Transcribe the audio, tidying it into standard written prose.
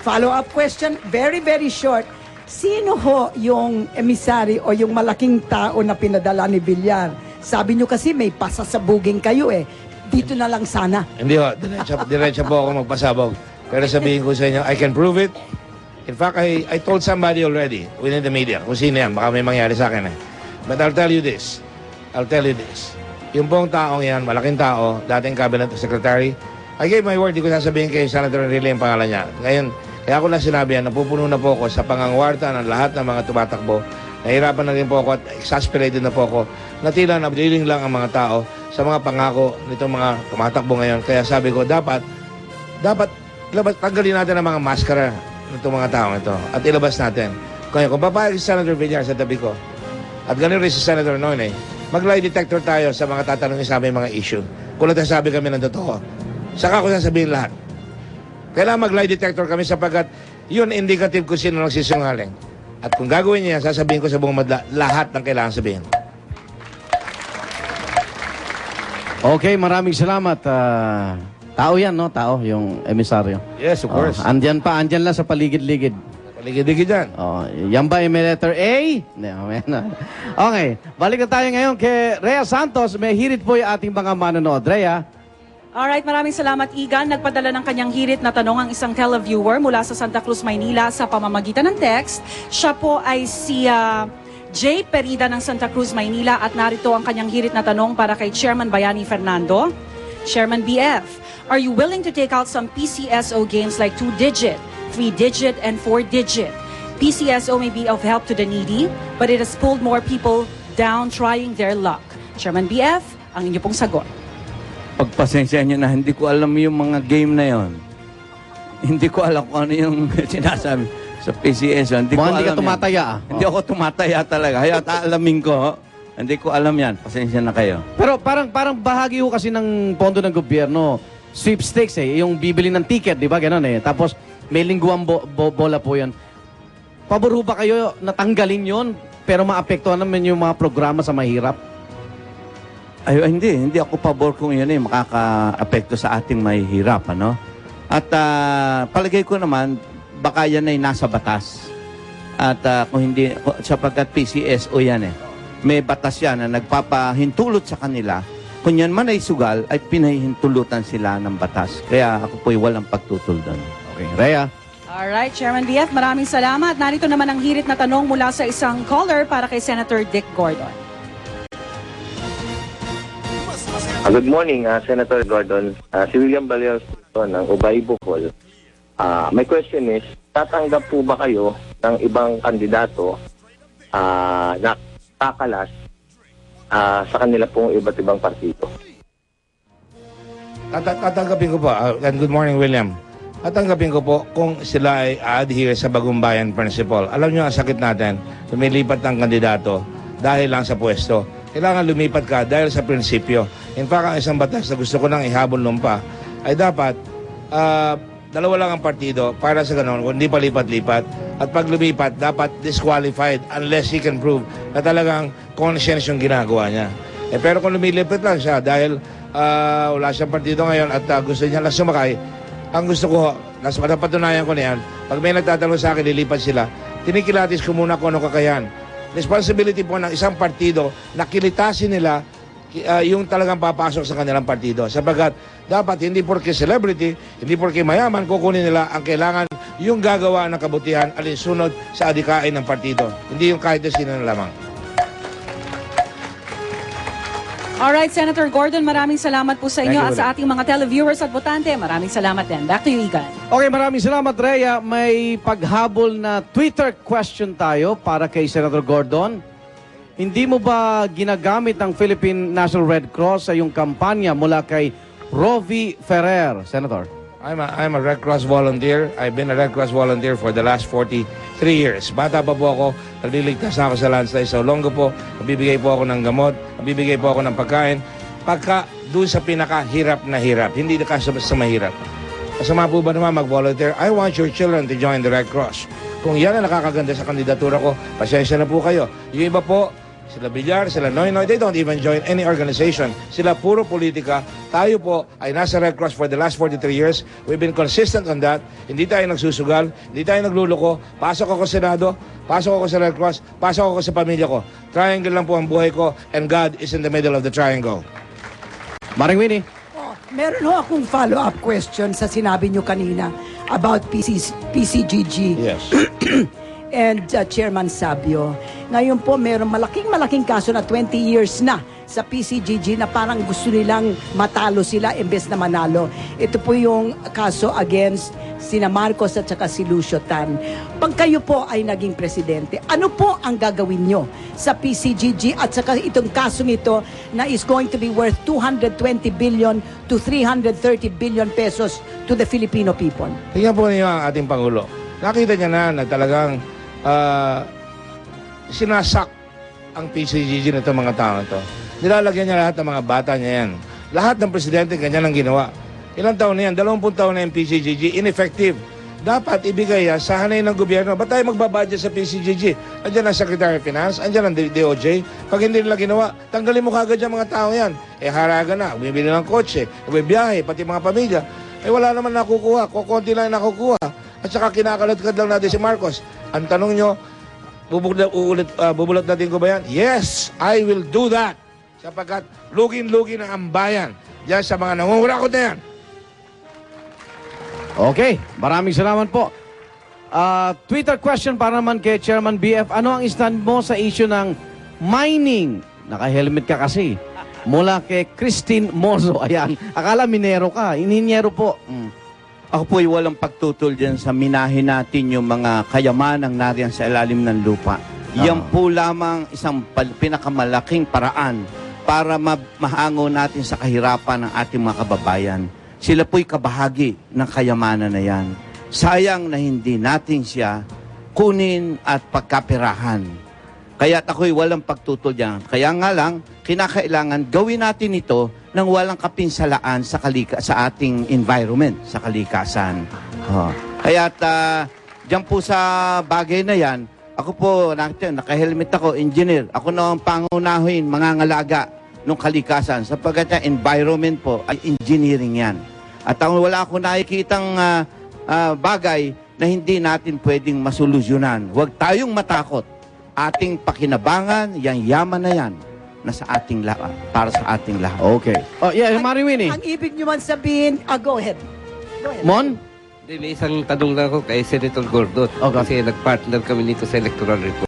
Follow-up question, very, very short. Sino ho yung emisary o yung malaking tao na pinadala ni Villar? Sabi nyo kasi may pasasabugin kayo eh. Dito na lang sana. Hindi ho, diretso po ako magpasabog. Pero sabihin ko sa inyo, I can prove it. In fact, I told somebody already within the media kung sino yan, baka may mangyari sa akin eh. But I'll tell you this. Yung pong taong yan, malaking tao, dating cabinet secretary, I gave my word, di ko sasabihin kay Senator Enrile ang pangalan niya. Ngayon, kaya ko na sinabi yan, napupuno na po ako sa pangangwarta ng lahat ng mga tumatakbo. Nahirapan na rin po ako at exasperated na po ako na tila nabiling lang ang mga tao sa mga pangako nitong mga tumatakbo ngayon. Kaya sabi ko, dapat tanggalin natin ang mga maskara nitong mga taong ito at ilabas natin. Kaya kung papayag si Senator Villar sa tabi ko at ganun rin si Senator Noynoy, mag-lie detector tayo sa mga tatanungin sa aming mga issue. Kung nagsasabi kami ng totoo, saka ko sasabihin lahat. Kailangan mag-lie detector kami sapagkat yun indicative kung sino nagsisinungaling. At kung gagawin niya, sasabihin ko sa buong madla, lahat ng kailangan sabihin. Okay, maraming salamat. Tao yan, no? Tao, yung emisaryo. Yes, of course. Andyan lang sa paligid-ligid. Paligid-ligid dyan. Yan ba yung may letter A? Okay, balik na tayo ngayon kay Rhea Santos. May hirit po yung ating mga manonood. Rhea? Alright, maraming salamat, Igan. Nagpadala ng kanyang hirit na tanong ang isang televiewer mula sa Santa Cruz, Maynila sa pamamagitan ng text. Siya po ay si J. Perida ng Santa Cruz, Maynila at narito ang kanyang hirit na tanong para kay Chairman Bayani Fernando. Chairman BF, are you willing to take out some PCSO games like 2-digit, 3-digit, and 4-digit? PCSO may be of help to the needy, but it has pulled more people down trying their luck. Chairman BF, ang inyo pong sagot. Pagpasensya nyo na hindi ko alam yung mga game na yon. Hindi ko alam kung ano yung sinasabi sa PCSO. Hindi ka tumataya. Hindi ako tumataya talaga. Kaya alamin ko, hindi ko alam yan. Pasensya na kayo. Pero parang bahagi ho kasi ng pondo ng gobyerno. Sweepstakes eh. Yung bibili ng ticket, di ba? Ganon eh. Tapos may lingguang bola po yan. Pabor ho ba kayo natanggalin yon pero maapektuhan naman yung mga programa sa mahirap? Ay, hindi ako pabor kung yun eh. Makaka-apekto sa ating mahihirap, ano? At palagay ko naman, baka yan ay nasa batas. At kung hindi, sapagkat PCSO yan eh. May batas yan na nagpapahintulot sa kanila. Kung yan man ay sugal, ay pinahihintulutan sila ng batas. Kaya ako po'y walang pagtutol doon. Okay, Rhea. Alright, Chairman BF, maraming salamat. Narito naman ang hirit na tanong mula sa isang caller para kay Senator Dick Gordon. Good morning, Senator Gordon. Si William Balios ng Ubay, Bukol. My question is, tatanggap po ba kayo ng ibang kandidato na kakalas sa kanila pong iba't ibang partido? Tatanggapin ko po. And good morning, William. Tatanggapin ko po kung sila ay adhere sa Bagong Bayan Principle. Alam nyo ang sakit natin, lumilipat ng kandidato dahil lang sa pwesto. Kailangan lumipat ka dahil sa prinsipyo. In fact, ang isang batas na gusto ko nang ihabol nung pa ay dapat dalawa lang ang partido para sa ganon, kung hindi pa lipat-lipat. At pag lumipat, dapat disqualified unless he can prove na talagang conscience yung ginagawa niya. Pero kung lumilipat lang siya dahil wala siyang partido ngayon at gusto niya lang sumakay, ang gusto ko, napatunayan ko na yan, pag may nagtatanong sa akin, lilipat sila, tinikilatis ko muna kung anong kakayahan. Responsibility po ng isang partido na kilitasin nila yung talagang papasok sa kanilang partido. Sapagat dapat hindi porke celebrity, hindi porke mayaman, kukunin nila ang kailangan yung gagawa ng kabutihan alinsunod sa adikain ng partido. Hindi yung kahit na sino na lamang. Alright, Senator Gordon, maraming salamat po sa inyo at sa ating mga televiewers at botante. Maraming salamat din. Back to you, Igan. Okay, maraming salamat, Rhea. May paghabol na Twitter question tayo para kay Senator Gordon. Hindi mo ba ginagamit ang Philippine National Red Cross sa iyong kampanya mula kay Rovi Ferrer, Senator? I'm a Red Cross volunteer. I've been a Red Cross volunteer for the last 43 years. Bata pa po ako, nagliligtas na ako sa landslide sa Olongo po. Nabibigay po ako ng gamot, nabibigay po ako ng pagkain. Pagka doon sa pinakahirap na hirap, hindi na sa mahirap. Kasama po ba naman mag-volunteer? I want your children to join the Red Cross. Kung yan ang nakakaganda sa kandidatura ko, pasensya na po kayo. Yung iba po, Sila Villar, sila Noynoy, they don't even join any organization. Sila puro politika. Tayo po ay nasa Red Cross for the last 43 years. We've been consistent on that. Hindi tayo nagsusugal, hindi tayo nagluloko. Pasok ako sa Senado, pasok ako sa Red Cross, pasok ako sa pamilya ko. Triangle lang po ang buhay ko, and God is in the middle of the triangle. Maring Winnie. Oh, meron ho akong follow-up question sa sinabi nyo kanina about PCGG. Yes. And Chairman Sabio. Ngayon po, meron malaking kaso na 20 years na sa PCGG na parang gusto nilang matalo sila imbes na manalo. Ito po yung kaso against sina Marcos at saka si Lucio Tan. Pag kayo po ay naging presidente, ano po ang gagawin nyo sa PCGG at saka itong kasong ito na is going to be worth 220 billion to 330 billion pesos to the Filipino people? Tingnan po niyo ang ating Pangulo. Nakita niya na talagang sinasak ang PCGG na itong mga tao ito. Nilalagyan niya lahat ng mga bata niya yan. Lahat ng presidente ganyan ang ginawa. Ilang taon na yan? 20 taon na yung PCGG. Ineffective. Dapat ibigay yan sa hanay ng gobyerno. Ba't tayo magbabudget sa PCGG? Andiyan ang Secretary of Finance, andiyan ang DOJ. Pag hindi nila ginawa, tanggalin mo kagad yung mga tao yan. Haraga na, bumibili ng kotse, biyahe, pati mga pamilya. Wala naman nakukuha. Kukunti lang nakukuha. At saka kinakaladkad lang natin si Marcos. Ang tanong nyo, bubulot natin ko ba yan? Yes, I will do that. Sapagkat lugin-lugin ang bayan diyan sa mga nangungurakot na yan. Okay, maraming salamat po. Twitter question para naman kay Chairman BF. Ano ang stand mo sa issue ng mining? Naka-helmet ka kasi. Mula kay Christine Mozo. Ayan, akala minero ka. Ininyero po. Ako po ay walang pagtutol dyan sa minahin natin yung mga kayamanang nariyan sa ilalim ng lupa. Yan po lamang isang pinakamalaking paraan para mahango natin sa kahirapan ng ating mga kababayan. Sila po'y kabahagi ng kayamanan na yan. Sayang na hindi natin siya kunin at pagkapirahan. Kaya't ako'y walang pagtutol dyan. Kaya nga lang, kinakailangan gawin natin ito nang walang kapinsalaan sa ating environment, sa kalikasan. Kaya't dyan po sa bagay na yan, ako po, naka-helmet ako, engineer. Ako na ang pangunahin, mangangalaga ng kalikasan. Sapagkat yung environment po ay engineering yan. At wala akong nakikitang bagay na hindi natin pwedeng masolusyonan. Huwag tayong matakot. Ating pakinabangan, yung yaman na yan, nasa ating lahat, para sa ating lahat. Okay. Oh, yeah, Maring Winnie. Ang ibig nyo man sabihin, go ahead. Go ahead. Mon? May isang tanong lang ako kay Senator Gordon. Okay. Kasi nag-partner kami nito sa electoral report.